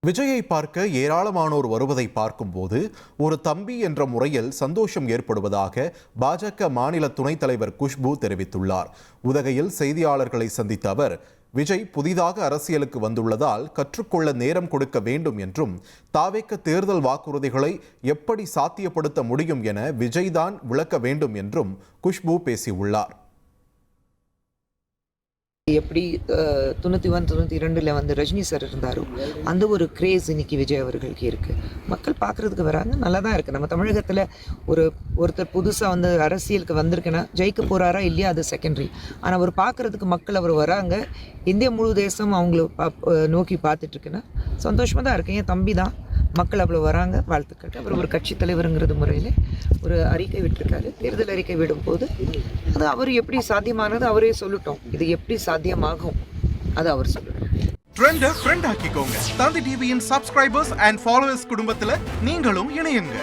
விஜயை பார்க்க ஏராளமானோர் வருவதை பார்க்கும்போது ஒரு தம்பி என்ற முறையில் சந்தோஷம் ஏற்படுவதாக பாஜக மாநில துணைத் தலைவர் குஷ்பு தெரிவித்துள்ளார். உதகையில் செய்தியாளர்களை சந்தித்த அவர், விஜய் புதிதாக அரசியலுக்கு வந்துள்ளதால் கற்றுக்கொள்ள நேரம் கொடுக்க வேண்டும் என்றும், தாவேக்க தேர்தல் வாக்குறுதிகளை எப்படி சாத்தியப்படுத்த முடியும் என விஜய்தான் விளக்க வேண்டும் என்றும் குஷ்பு பேசியுள்ளார். எப்படி 91, 92 வந்து ரஜினி சார் இருந்தாரோ அந்த ஒரு கிரேஸ் இன்னைக்கு விஜய் அவர்களுக்கு இருக்குது. மக்கள் பார்க்குறதுக்கு வராங்க, நல்லா தான் இருக்குது. நம்ம தமிழகத்தில் ஒருத்தர் புதுசாக வந்து அரசியலுக்கு வந்திருக்குன்னா ஜெயிக்க போகிறாரா இல்லையா அது செகண்டரி. ஆனால் அவர் பார்க்குறதுக்கு மக்கள் அவர் வராங்க. இந்தியா முழு தேசம் அவங்கள நோக்கி பார்த்துட்ருக்குன்னா சந்தோஷமாக தான் இருக்குது. என் தம்பி தான், மக்கள் அவ்வளோ வராங்க, வாழ்த்துக்கள். அவர் ஒரு கட்சி தலைவருங்கிறது முறையில் ஒரு அறிக்கை விட்டுருக்காரு. தேர்தல் அறிக்கை விடும்போது அது அவர் எப்படி சாத்தியமானது அவரே சொல்லட்டும். இது எப்படி சாத்தியமாகும் அது அவர் சொல்லட்டும். ட்ரெண்டை ஃப்ரெண்ட் ஆக்கிக்கோங்க. தந்தி டிவியின் சப்ஸ்கிரைபர்ஸ் அண்ட் ஃபாலோவர்ஸ் குடும்பத்தில் நீங்களும் இணையுங்க.